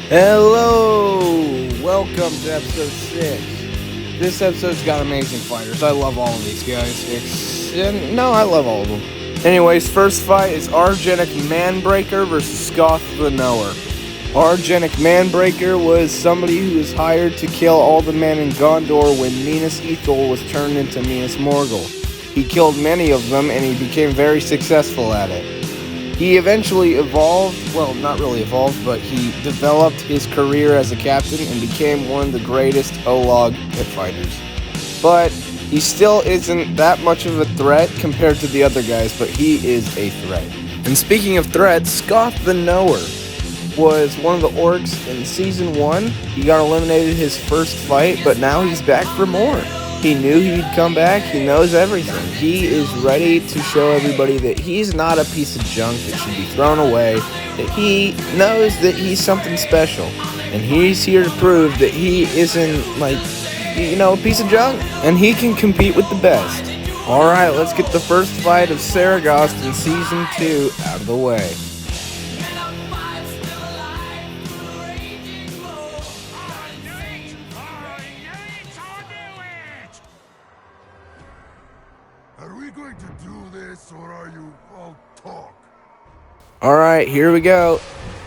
Hello! Welcome to episode 6. This episode's got amazing fighters. I love all of these guys. No, I love all of them. Anyways, first fight is Argenic Manbreaker versus Scoth the Knower. Argenic Manbreaker was somebody who was hired to kill all the men in Gondor when Minas Ithil was turned into Minas Morgul. He killed many of them and he became very successful at it. He eventually evolved, well, not really evolved, but he developed his career as a captain and became one of the greatest Olog pit fighters. But he still isn't that much of a threat compared to the other guys, but he is a threat. And speaking of threats, Scoth the Knower was one of the orcs in Season 1. He got eliminated his first fight, but now he's back for more. He knew he'd come back. He knows everything. He is ready to show everybody that he's not a piece of junk that should be thrown away, that he knows that he's something special. And he's here to prove that he isn't, a piece of junk. And he can compete with the best. Alright, let's get the first fight of Saragost in Season 2 out of the way. Are we going to do this, or are you all talk? Alright, here we go.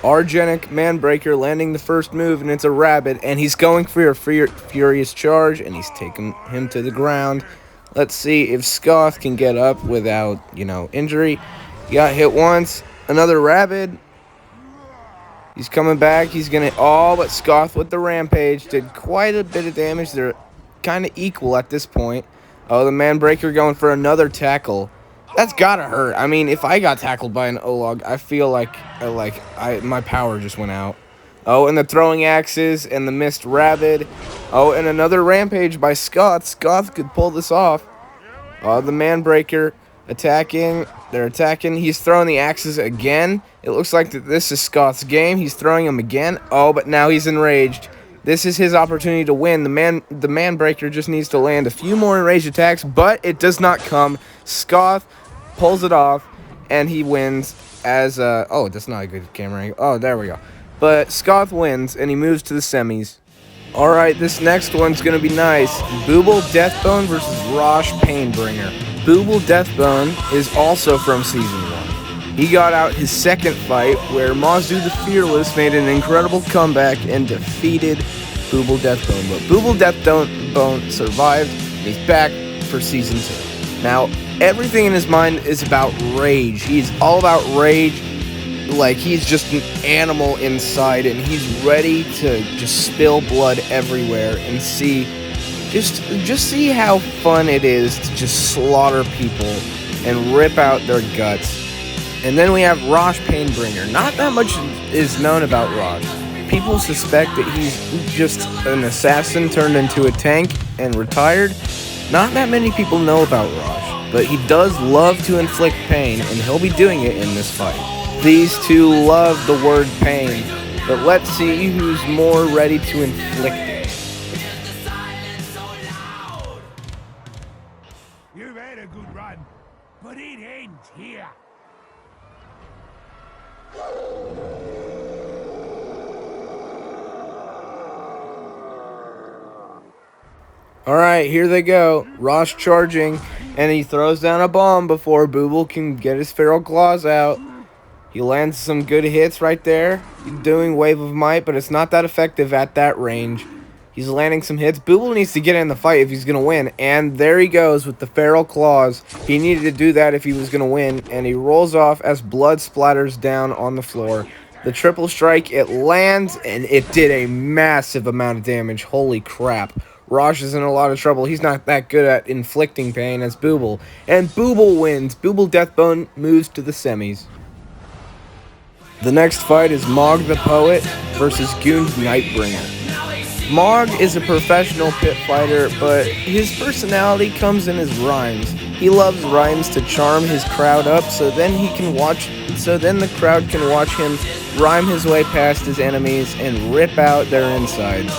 Argenic Manbreaker landing the first move, and it's a rabbit, and he's going for a furious charge, and he's taking him to the ground. Let's see if Scoth can get up without, injury. He got hit once. Another rabbit. He's coming back. He's going to... Oh, but Scoth with the rampage did quite a bit of damage. They're kind of equal at this point. Oh, the Manbreaker going for another tackle. That's gotta hurt. I mean, if I got tackled by an Olog, I feel like my power just went out. Oh, and the throwing axes and the missed rabbit. Oh, and another rampage by Scoth. Scoth could pull this off. Oh, the Manbreaker attacking. They're attacking. He's throwing the axes again. It looks like that this is Scoth's game. He's throwing them again. Oh, but now he's enraged. This is his opportunity to win. The Manbreaker just needs to land a few more enraged attacks, but it does not come. Scoth pulls it off, and he wins as oh, that's not a good camera angle. Oh, there we go. But Scoth wins, and he moves to the semis. Alright, this next one's going to be nice. Booble Deathbone versus Rosh Painbringer. Booble Deathbone is also from Season 1. He got out his second fight, where Mazdu the Fearless made an incredible comeback and defeated Booble Deathbone. But Booble Deathbone survived, and he's back for Season 2. Now, everything in his mind is about rage. He's all about rage. Like, he's just an animal inside, and he's ready to just spill blood everywhere and see... Just see how fun it is to just slaughter people and rip out their guts. And then we have Rosh Painbringer. Not that much is known about Rosh. People suspect that he's just an assassin turned into a tank and retired. Not that many people know about Rosh, but he does love to inflict pain, and he'll be doing it in this fight. These two love the word pain, but let's see who's more ready to inflict it. You've had a good run, but it ends here. Alright, here they go. Rosh charging, and he throws down a bomb before Booble can get his feral claws out. He lands some good hits right there. He's doing Wave of Might, but it's not that effective at that range. He's landing some hits. Booble needs to get in the fight if he's going to win. And there he goes with the feral claws. He needed to do that if he was going to win. And he rolls off as blood splatters down on the floor. The triple strike, it lands, and it did a massive amount of damage. Holy crap. Rosh is in a lot of trouble. He's not that good at inflicting pain as Booble. And Booble wins. Booble Deathbone moves to the semis. The next fight is Mog the Poet versus Goond Nightbringer. Mog is a professional pit fighter, but his personality comes in his rhymes. He loves rhymes to charm his crowd up, so then the crowd can watch him rhyme his way past his enemies and rip out their insides.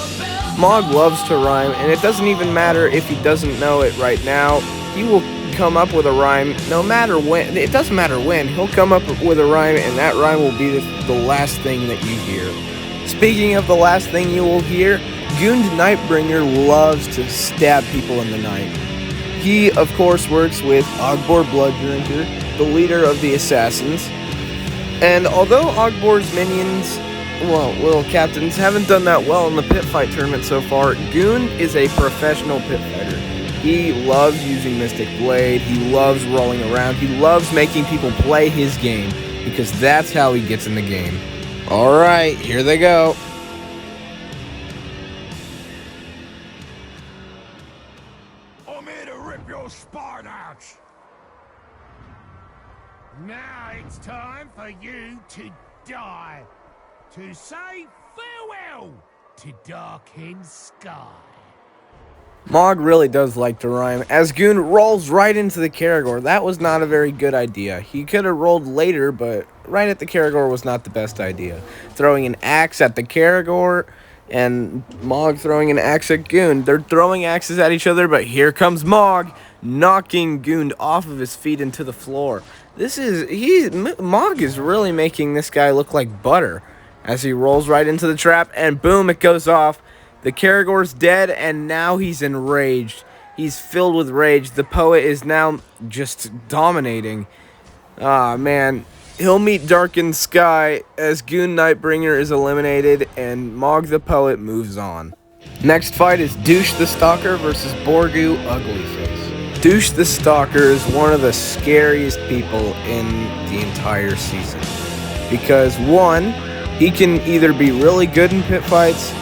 Mog loves to rhyme, and it doesn't even matter if he doesn't know it right now. He will come up with a rhyme no matter when. It doesn't matter when. He'll come up with a rhyme, and that rhyme will be the last thing that you hear. Speaking of the last thing you will hear, Goond Nightbringer loves to stab people in the night. He, of course, works with Ogbor Bloodrinker, the leader of the assassins. And although Ogbor's minions, well, little captains, haven't done that well in the pit fight tournament so far, Goond is a professional pit fighter. He loves using Mystic Blade, he loves rolling around, he loves making people play his game, because that's how he gets in the game. Alright, here they go. I'm here to rip your spine out. Now it's time for you to die. To say farewell to Darkened Sky. Mog really does like to rhyme, as Goond rolls right into the Caragor. That was not a very good idea. He could have rolled later, but right at the Caragor was not the best idea. Throwing an axe at the Caragor, and Mog throwing an axe at Goond. They're throwing axes at each other, but here comes Mog, knocking Goond off of his feet into the floor. Mog is really making this guy look like butter, as he rolls right into the trap, and boom, it goes off. The Caragor's dead, and now he's enraged. He's filled with rage. The poet is now just dominating. Ah, man. He'll meet Darkened Sky as Goond Nightbringer is eliminated, and Mog the poet moves on. Next fight is Douche the Stalker versus Borgu Uglyface. Douche the Stalker is one of the scariest people in the entire season. Because, one, he can either be really good in pit fights,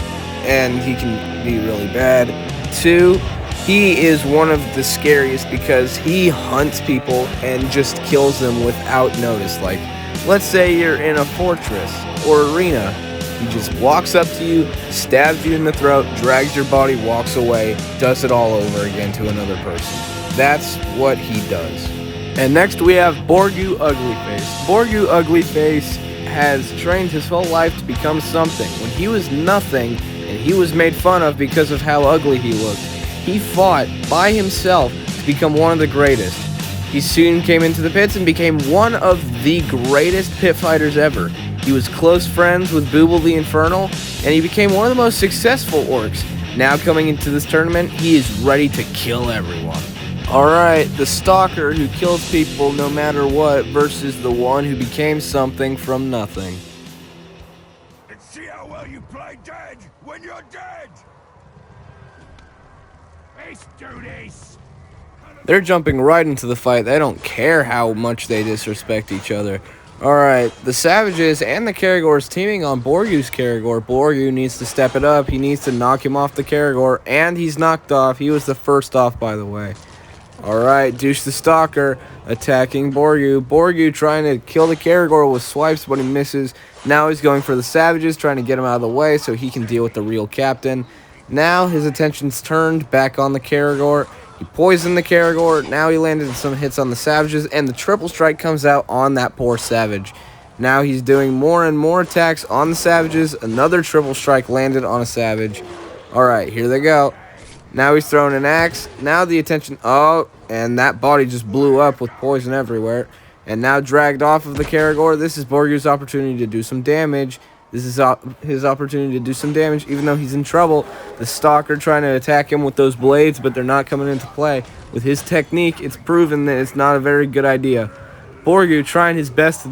and he can be really bad. Two, he is one of the scariest because he hunts people and just kills them without notice. Like, let's say you're in a fortress or arena. He just walks up to you, stabs you in the throat, drags your body, walks away, does it all over again to another person. That's what he does. And next we have Borgu Uglyface. Borgu Uglyface has trained his whole life to become something. When he was nothing, and he was made fun of because of how ugly he looked, he fought by himself to become one of the greatest. He soon came into the pits and became one of the greatest pit fighters ever. He was close friends with Booble the Infernal, and he became one of the most successful orcs. Now coming into this tournament, he is ready to kill everyone. Alright, the Stalker who kills people no matter what versus the one who became something from nothing. Let's see how well you play dead when you're dead. Let's do this. They're jumping right into the fight. They don't care how much they disrespect each other. Alright, the Savages and the Caragors teaming on Borgu's Caragor. Borgu needs to step it up. He needs to knock him off the Caragor, and he's knocked off. He was the first off, by the way. Alright, Douche the Stalker attacking Borgu. Borgu trying to kill the Caragor with swipes, but he misses. Now he's going for the Savages, trying to get him out of the way so he can deal with the real captain. Now his attention's turned back on the Caragor. He poisoned the Caragor. Now he landed some hits on the Savages, and the triple strike comes out on that poor Savage. Now he's doing more and more attacks on the Savages. Another triple strike landed on a Savage. Alright, here they go. Now he's throwing an axe. Now the attention... Oh, and that body just blew up with poison everywhere. And now dragged off of the Caragor. This is Borgu's opportunity to do some damage. This is his opportunity to do some damage, even though he's in trouble. The Stalker trying to attack him with those blades, but they're not coming into play. With his technique, it's proven that it's not a very good idea. Borgu trying his best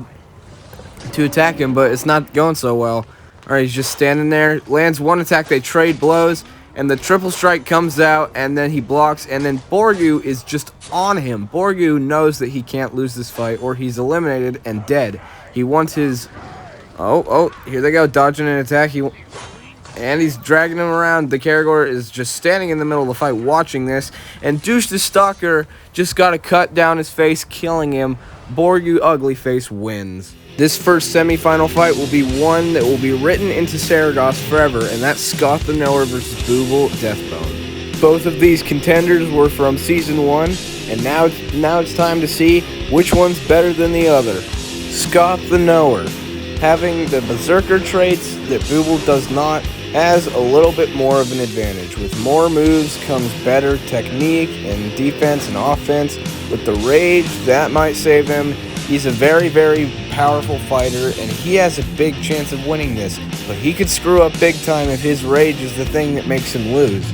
to attack him, but it's not going so well. Alright, he's just standing there. Lands one attack, they trade blows. And the triple strike comes out, and then he blocks, and then Borgu is just on him. Borgu knows that he can't lose this fight, or he's eliminated and dead. He wants his... Oh, here they go, dodging an attack. And he's dragging him around. The Caragor is just standing in the middle of the fight watching this. And Douche the Stalker just got a cut down his face, killing him. Borgu Uglyface wins. This first semi-final fight will be one that will be written into Saragosse forever, and that's Scott the Knower versus Booble Deathbone. Both of these contenders were from Season 1, and now it's time to see which one's better than the other. Scott the Knower, having the Berserker traits that Booble does not, has a little bit more of an advantage. With more moves comes better technique and defense and offense. With the rage, that might save him. He's a very, very powerful fighter, and he has a big chance of winning this, but he could screw up big time if his rage is the thing that makes him lose.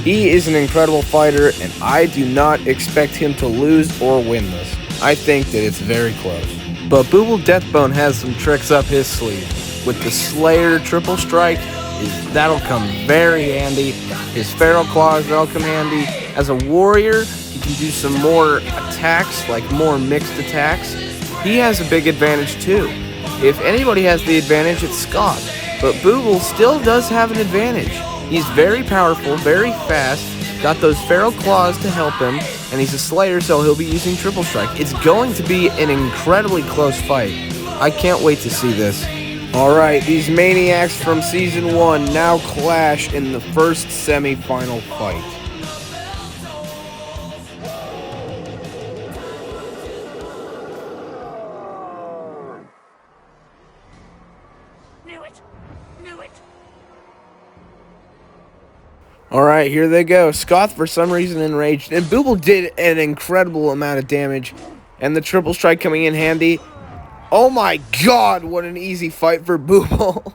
He is an incredible fighter, and I do not expect him to lose or win this. I think that it's very close. But Booble Deathbone has some tricks up his sleeve. With the Slayer Triple Strike, that'll come very handy. His Feral Claws, that'll come handy. As a warrior, he can do some more attacks, like more mixed attacks. He has a big advantage too. If anybody has the advantage, it's Scott. But Booble still does have an advantage. He's very powerful, very fast, got those Feral Claws to help him, and he's a Slayer, so he'll be using Triple Strike. It's going to be an incredibly close fight. I can't wait to see this. Alright, these Maniacs from Season 1 now clash in the first semi-final fight. Knew it! Alright, here they go. Scott, for some reason, enraged. And Booble did an incredible amount of damage. And the Triple Strike coming in handy. Oh my god, what an easy fight for Booble.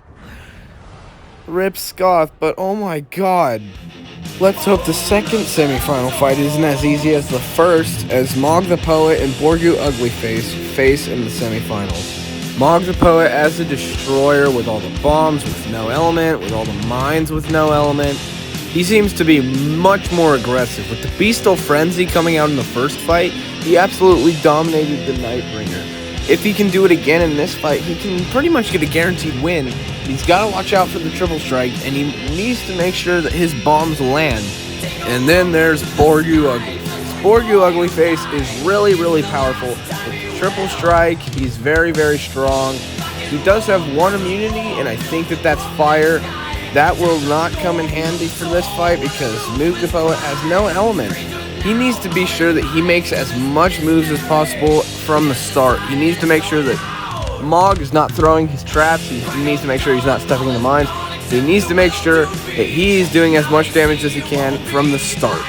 Rip Scott, but oh my god. Let's hope the second semifinal fight isn't as easy as the first, as Mog the Poet and Borgu Uglyface face in the semifinals. Mog the Poet as a destroyer with all the bombs with no element, with all the mines with no element. He seems to be much more aggressive. With the Beastal Frenzy coming out in the first fight, he absolutely dominated the Nightbringer. If he can do it again in this fight, he can pretty much get a guaranteed win. He's got to watch out for the Triple Strike, and he needs to make sure that his bombs land. And then there's Borgu Uglyface. Borgu Uglyface is really, really powerful. With the Triple Strike, he's very, very strong. He does have one immunity, and I think that that's fire. That will not come in handy for this fight because Moog the Poet has no element. He needs to be sure that he makes as much moves as possible from the start. He needs to make sure that Mog is not throwing his traps. He needs to make sure he's not stepping in the mines. He needs to make sure that he's doing as much damage as he can from the start.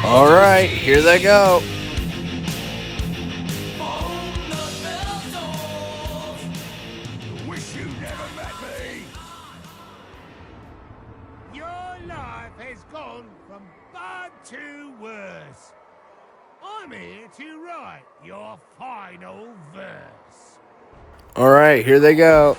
Alright, here they go. Wish you never met me. Your life has gone from bad to worse. I'm here to write your final verse. Alright, here they go.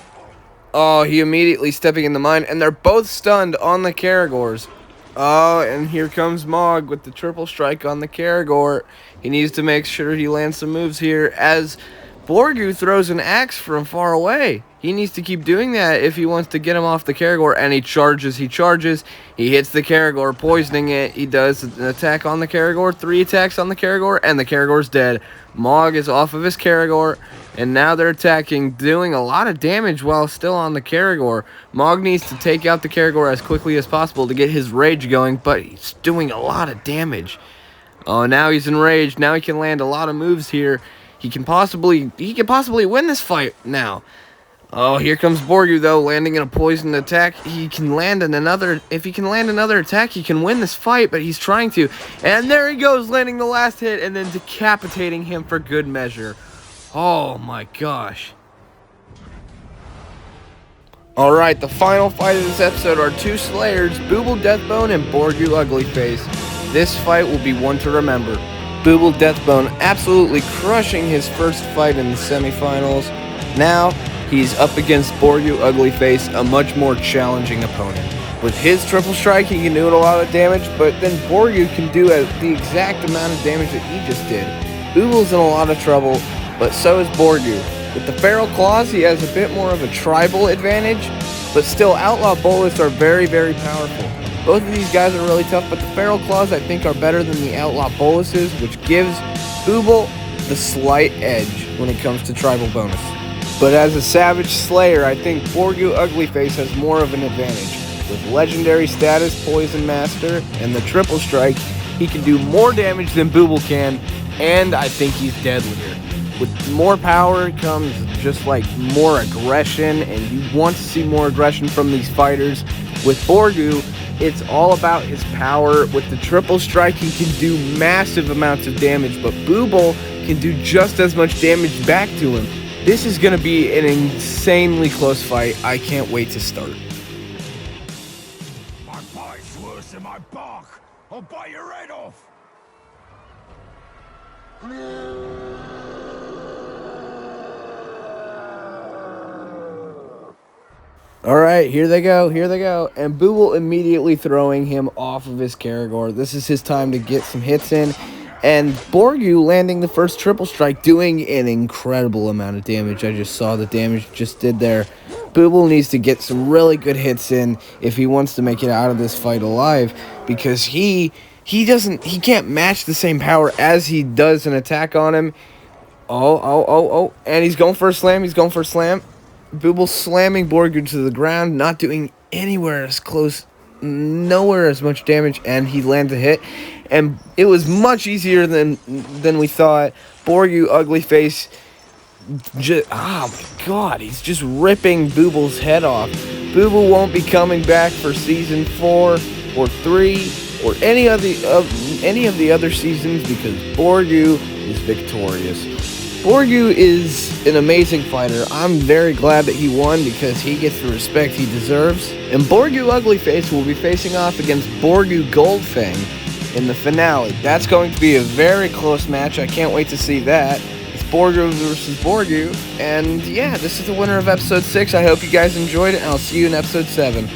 Oh, he immediately stepping in the mine, and they're both stunned on the Caragors. Oh, and here comes Mog with the Triple Strike on the Caragor. He needs to make sure he lands some moves here as Borgu throws an axe from far away. He needs to keep doing that if he wants to get him off the Caragor, and he charges, he hits the Caragor, poisoning it. He does an attack on the Caragor, 3 attacks on the Caragor, and the Caragor's dead. Mog is off of his Caragor, and now they're attacking, doing a lot of damage while still on the Caragor. Mog needs to take out the Caragor as quickly as possible to get his rage going, but he's doing a lot of damage. Oh, now he's enraged. Now he can land a lot of moves here. He can possibly win this fight now. Oh, here comes Borgu though, landing in a poisoned attack. He can land in another. If he can land another attack, he can win this fight, but he's trying to. And there he goes, landing the last hit and then decapitating him for good measure. Oh my gosh. Alright, the final fight of this episode are 2 Slayers, Booble Deathbone and Borgu Uglyface. This fight will be one to remember. Booble Deathbone absolutely crushing his first fight in the semifinals. Now, he's up against Borgu Uglyface, a much more challenging opponent. With his Triple Strike, he can do a lot of damage, but then Borgu can do the exact amount of damage that he just did. Booble's in a lot of trouble, but so is Borgu. With the Feral Claws, he has a bit more of a tribal advantage, but still, Outlaw Bolus are very, very powerful. Both of these guys are really tough, but the Feral Claws, I think, are better than the Outlaw Boluses, which gives Booble the slight edge when it comes to tribal bonus. But as a Savage Slayer, I think Borgu Uglyface has more of an advantage. With legendary status, Poison Master, and the Triple Strike, he can do more damage than Booble can, and I think he's deadlier. With more power comes just like more aggression, and you want to see more aggression from these fighters. With Borgu, it's all about his power. With the Triple Strike, he can do massive amounts of damage, but Booble can do just as much damage back to him. This is going to be an insanely close fight. I can't wait to start. My bite's worse than my bark. I'll bite your head off. All right, here they go, and Booble immediately throwing him off of his Karagor. This is his time to get some hits in, and Borgu landing the first triple strike, doing an incredible amount of damage. I just saw the damage just did there. Booble needs to get some really good hits in if he wants to make it out of this fight alive, because he can't match the same power as he does an attack on him. Oh, and he's going for a slam, Booble slamming Borgu to the ground, not doing nowhere as much damage, and he lands a hit. And it was much easier than we thought. Borgu, ugly face, oh my god, he's just ripping Booble's head off. Booble won't be coming back for season 4 or 3 or any of the other seasons because Borgu is victorious. Borgu is an amazing fighter. I'm very glad that he won because he gets the respect he deserves. And Borgu Uglyface will be facing off against Borgu Goldfang in the finale. That's going to be a very close match. I can't wait to see that. It's Borgu versus Borgu. And yeah, this is the winner of episode 6. I hope you guys enjoyed it, and I'll see you in episode 7.